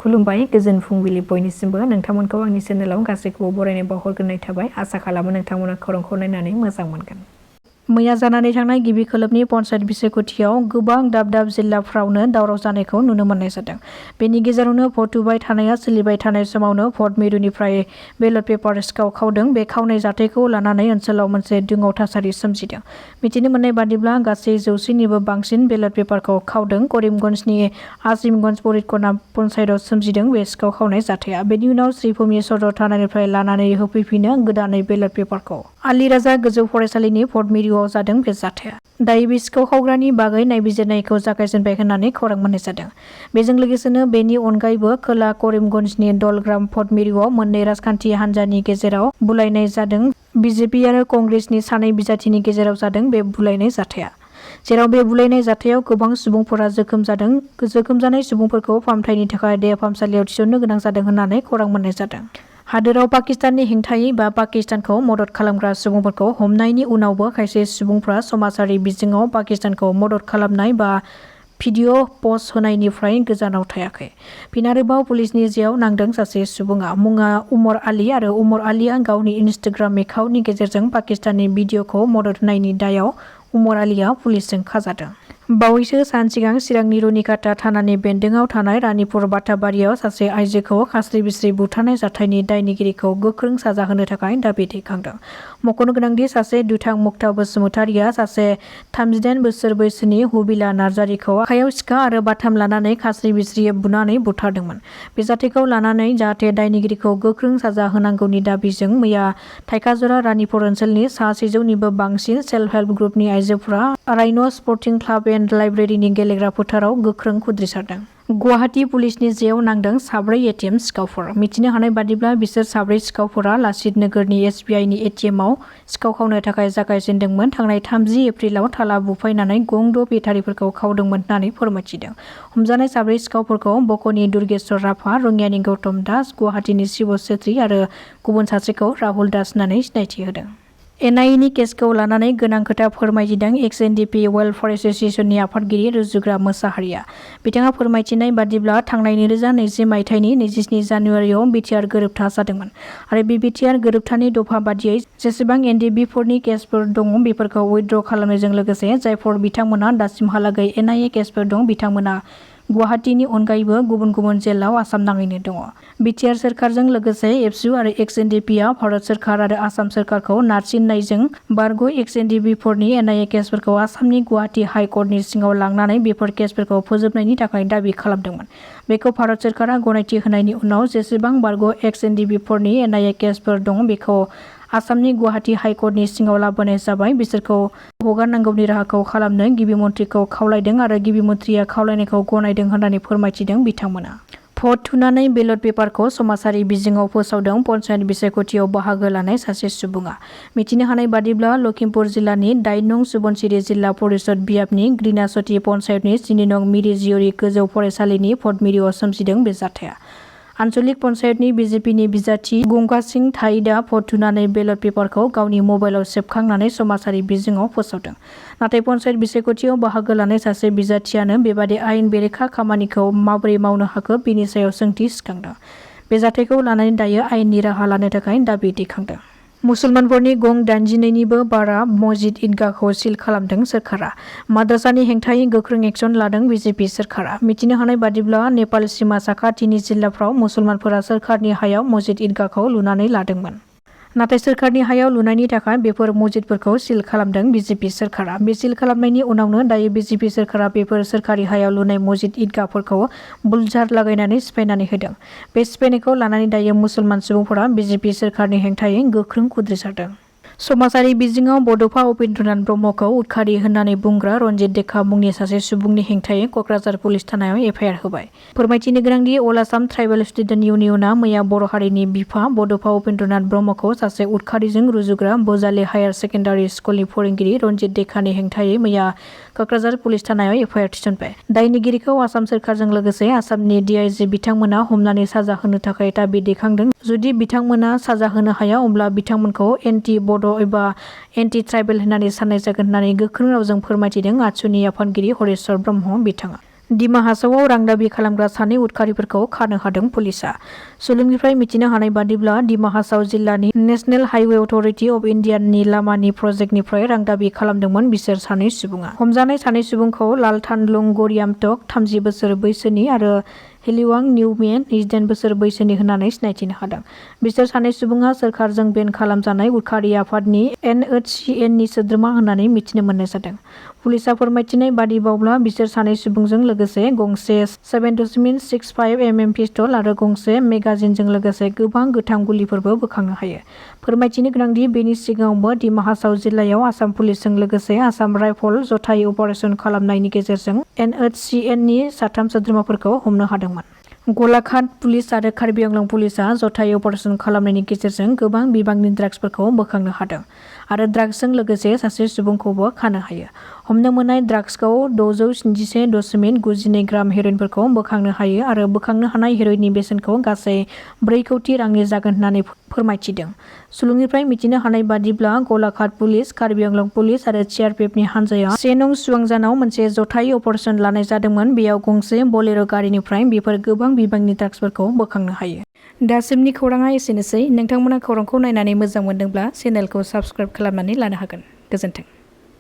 खुलुमबाय गोजोन फुंबिलि बयनिसिमबो नोंथांमोनखौ आंनि चेनेलाव गासैखौबो बरायनाय बावहरग्रोनाय थाबाय। आसा खालामो नोंथांमोना खौरांखौ नायनानै मोजां मोनगोन। मैया जानानै थांनाय गिबि खोलोबनि पन्चायत बिसायख'थियाव गोबां दाब दाब जिल्लाफ्रावनो दावराव जानायखौ नुनो मोननाय जादों। बेनि गेजेरावनो भट होबाय थानाया सोलिबाय थानाय समावनो भट मिरुनिफ्राय बेलट पेपार सिखाव खावदों। बे खावनाय जाथायखौ लानानै ओनसोलाव मोनसे दुंहाव थासारि सोमजिदों। मिथिनो मोननाय बादिब्ला गासै 100निबो बांसिन बेलट पेपारखौ खावदों। करिमगन्जनि आसिमगन्ज परिटकना पन्चायतआव सोमजिदों बे सिखाव खावनाय जाथाया। बेनि उनाव श्रीभूमि सदर थानानिफ्राय लानानै होफैफिनो गोदानै बेलट पेपारखौ। आलिराजा गोजौ फरायसालिनि भट मिरुआव जादों बे जाथाया। दायो बे सिखाव खावग्रानि बागै नायबिजिरनायखौ जागायजेनबाय होननानै खौरां मोननाय जादों। बेजों लोगोसेनो बेनि अनगायैबो खोला करिमगन्जनि दलग्राम भट मिरुआव मोननै राजखान्थि हान्जानि गेजेराव बुलायनाय जादों। बिजेपि आरो कंग्रेसनि सानै बिजाथिनि गेजेराव जादों बे बुलायनाय जाथाया। जेराव बे बुलायनाय जाथायाव गोबां सुबुंफोरा जोखोम जादों। जोखोम जानाय सुबुंफोरखौ फाहामथायनि थाखाय देहा फाहामसालियाव थिसननो गोनां जादों होननानै खौरां मोननाय जादों। हादोराव पाकिस्ताननि हेंथायै बा पाकिस्तानखौ मदद खालामग्रा सुबुंफोरखौ हमनायनि उनावबो खायसे सुबुंफ्रा समाजारि बिजोङाव पाकिस्तानखौ मदद खालामनाय बा भिडिअ' पस्ट होनायनिफ्राय गोजानाव थायाखै। फिन आरोबाव पुलिसनि जेयाव नांदों सासे सुबुङा। मुङा उमर आली आरो उमर आलीआ गावनि इनस्टाग्राम एकाउन्टनि गेजेरजों पाकिस्ताननि भिडिअ'खौ मदद होनायनि दायाव उमर आलीआ पुलिसजों खाजादों। बावैसो सान सिगां चिरांनि रुनिकाटा थानानि बेन्दोंआव थानाय रानिपुर बाथाबारियाव सासे आइजोखौ खास्रि बिस्रि बुथारनाय जाथायनि दायनिगिरिखौ गोख्रों साजा होनो थाखाय दाबि दैखांदों। मख'नो गोनांदि सासे दुथां मुक्ता बसुमतारिया सासे 38 बोसोर बैसोनि हुबिला नार्जारिखौ आखायाव सिखा आरो बाथाम लानानै खास्रि बिस्रियै बुनानै बुथारदोंमोन। बे जाथायखौ लानानै जाहाथे दायनिगिरिखौ गोख्रों साजा होनांगौनि दाबिजों मैया थाइखाजरा रानिपुर ओनसोलनि सा 100निबो बांसिन सेल्फ हेल्प ग्रुपनि आइजोफोरा राइन' स्पर्टिं क्लाब एन्ड लाइब्रेरिनि गेलेग्रा फोथाराव गोख्रों खुद्रिसारदों। गुवाहाटी पुलिसनि जेयाव नांदों 4 एटिएम सिखावफोर। मिथिनो हानाय बादिब्ला बिसोर 4 सिखावफोरा लाचित नोगोरनि SBIनि एटिएमआव सिखाव खावनो थाखाय जागायजेनदोंमोन। थांनाय 30 एप्रिलाव ताला बुफायनानै गं 6 बेटारिफोरखौ खावदोंमोन होननानै फोरमायथिदों। हमजानाय 4 सिखावफोरखौ बक'नि दुर्गेश्वर राभा, रङियानि गौतम दास, गुवाहाटीनि शिव छेत्री आरो गुबुन सासेखौ राहुल दास होननानै सिनायथि होदों। NIA नि केसखौ लानानै गोनां खोथा फोरमायथिदों XNDP वेलफेयार एस'सिएशननि आफादगिरि रुजुग्रा मोसाहारिया। बिथाङा फोरमायथिनाय बादिब्ला थांनाय 2020 मायथाइनि 27 जानुवारियाव बिटिआर गोरोबथा जादोंमोन आरो बे बिटिआर गोरोबथानि दफा बादियै जेसेबां NDB फोरनि केसफोर दङ बेफोरखौ उइथड्र खालामनायजों लोगोसे जायफोर बिथांमोना दासिमहालागै NIA केसफोर दं बिथांमोना गुवाहाटीनि अनगायैबो गुबुन गुबुन जेलाव आसाम नाङैनो दङ। बिटिआर सोरखारजों लोगोसे एबसु आरो XNDPआ भारत सोरखार आरो आसाम सोरखारखौ नारसिननायजों बारग' XNDB फोरनि NIA केसफोरखौ आसामनि गुवाहाटी हाइ कर्टनि सिङाव लांनानै बेफोर केसफोरखौ फोजोबनायनि थाखाय दाबि खालामदोंमोन। बेखौ भारत सोरखारा गनायथि होनायनि उनाव जेसेबां बारग' XNDB फोरनि NIA केसफोर दं बेखौ आसामनि गुवाहाटी हाइ कर्टनि सिङाव लाबोनाय जाबाय। बिसोरखौ हगारनांगौनि राहाखौ खालामनो गिबि मन्थ्रिखौ खावलायदों आरो गिबि मन्थ्रिया खावलायनायखौ गनायदों होननानै फोरमायथिदों बिथांमोना। भट थुनानै बेलट पेपारखौ समाजारि बिजोङाव फोसावदों पन्चायत बिसायख'थियाव बाहागो लानाय सासे सुबुङा। मिथिनो हानाय बादिब्ला लखिमपुर जिल्लानि 8 नं सुबनसिरि जिल्ला परिषद बियाबनि ग्रिनासती पन्चायतनि 3 नं मिरिजिउरि गोजौ फरायसालिनि भट मिरुआव सोमजिदों बे जाथाया। आन्चलिक पन्चायतनि बिजेपिनि बिजाथि गंगा सिं थाइदआ भट थुनानै बेलट पेपारखौ गावनि मबाइलाव सेबखांनानै समाजारि बिजोङाव फोसावदों। नाथाय पन्चायत बिसायख'थियाव बाहागो लानाय सासे बिजाथियानो बेबादि आयेन बेरेखा खामानिखौ माबोरै मावनो हाखो बेनि सायाव सोंथि सिखांदों। बे जाथायखौ लानानै दायो आयेननि राहा लानो थाखाय दाबि दैखांदों। मुसलमानफोरनि गं 82निबो बारा मस्जिद ईदगाहखौ सिल खालामदों सोरखारा। माद्रासानि हेंथायै गोख्रों एक्सन लादों बिजेपि सोरखारा। मिथिनो हानाय बादिब्ला नेपाल सीमा साखाथिनि जिल्लाफ्राव मुसलमानफोरा सोरखारनि हायाव मस्जिद ईदगाहखौ लुनानै लादोंमोन। नाथाय सोरखारनि हायाव लुनायनि थाखाय बेफोर मस्जिदफोरखौ सिल खालामदों बिजेपि सोरखारा। बे सिल खालामनायनि उनावनो दायो बिजेपि सोरखारा बेफोर सोरखारि हायाव लुनाय मस्जिद ईदगाहफोरखौ बुलडार लागायनानै सिफायनानै होदों। बे सिफायनायखौ लानानै दायो मुसलमान सुबुंफोरा बिजेपि सोरखारनि हेंथायै गोख्रों खुद्रिसारदों। समाजारि बिजोङाव बड'फा उपेन्द्रनाथ ब्रह्मखौ उदखारि होननानै बुंग्रा रन्जित देखा मुंनि सासे सुबुंनि हेंथायै क'क्राझार पुलिस थानायाव FIR होबाय। फोरमायथिनो गोनांदि अल आसाम ट्राइबेल स्टुडेन्ट इउनियनआ मैया बर' हारिनि बिफा बड'फा उपेन्द्रनाथ ब्रह्मखौ सासे उदखारिजों रुजुग्रा बजालि हायार सेकेन्डारि स्कुलनि फोरोंगिरि रन्जित देखानि हेंथायै मैया क'क्राझार पुलिस थानायाव FIR थिसनबाय। दायनिगिरिखौ आसाम सोरखारजों लोगोसे आसामनि DIG बिथांमोना हमनानै साजा होनो थाखाय दाबि दैखांदों। जुदि बिथांमोना साजा होनो हाया अब्ला बिथांमोनखौ एन्टि बड' एबा एन्टि ट्राइबेल होननानै साननाय जागोन होननानै गोख्रों रावजों फोरमायथिदों आसुनि आफादगिरि हरेश्वर ब्रह्म बिथाङा। दिमा हासावआव रां दाबि खालामग्रा सानै उदखारिफोरखौ खानो हादों पुलिसआ। सुलुंनिफ्राय मिथिनो हानाय बादिब्ला दिमा हासाव जिल्लानि नेशनेल हाइवे अथरिटि अफ इन्डियानि लामानि प्रजेक्टनिफ्राय रां दाबि खालामदोंमोन बिसोर सानै सुबुङा। हमजानाय सानै सुबुंखौ लालथानलुं गरियामटक 30 बोसोर बैसोनि आरो हेलिवां निउमेन 28 बोसोर बैसोनि होननानै सिनायथिनो हादों। बिसोर सानै सुबुङा सोरखारजों बेन खालामजानाय उदखारि आफादनि NHCNनि सोद्रोमा होननानै मिथिनो मोननाय जादों। पुलिसआ फोरमायथिनाय बादिबावब्ला बिसोर सानै सुबुंजों लोगोसे गंसे 7.65 mm पिस्तल आरो गंसे मेगाजिनजों लोगोसे गोबां गोथां गुलिफोरबो बोखांनो हायो। फोरमायथिनो गोनांदि बेनि सिगाङावबो दिमा हासाव जिल्लायाव आसाम पुलिसजों लोगोसे आसाम राइफल जथायै अपारेसन खालामनायनि गेजेरजों NHCNनि 3 सोद्रोमाफोरखौ हमनो हादोंमोन। गलाघाट पुलिस आरो कार्बि आंलं पुलिसआ जथायै अपारेसन खालामनायनि गेजेरजों गोबां बिबांनि ड्राग्सफोरखौ बोखांनो हादों आरो ड्राग्सजों लोगोसे सासे सुबुंखौबो खानो हायो। हमनो मोननाय ड्राग्सखौ 671.92 ग्राम हेर'इनफोरखौ बोखांनो हायो आरो बोखांनो हानाय हेर'इननि बेसेनखौ गासै 4 कौटि रांनि जागोन होननानै फोरमायथिदों। सुलुंनिफ्राय मिथिनो हानाय बादिब्ला गलाघाट पुलिस, कार्बि आंलं पुलिस आरो CRPFनि हानजाया 1 नं सुवांजानाव मोनसे जथायै अपारेसन लानाय जादोंमोन। बेयाव गंसे बलेर' गारिनिफ्राय बेफोर गोबां बिबांनि ड्राग्सफोरखौ बोखांनो हायो। दासिमनि खौराङा एसेनोसै। नोंथांमोना खौरांखौ नायनानै मोजां मोनदोंब्ला चेनेलखौ साबस्क्राइब खालामनानै लानो हागोन। गोजोन्थों।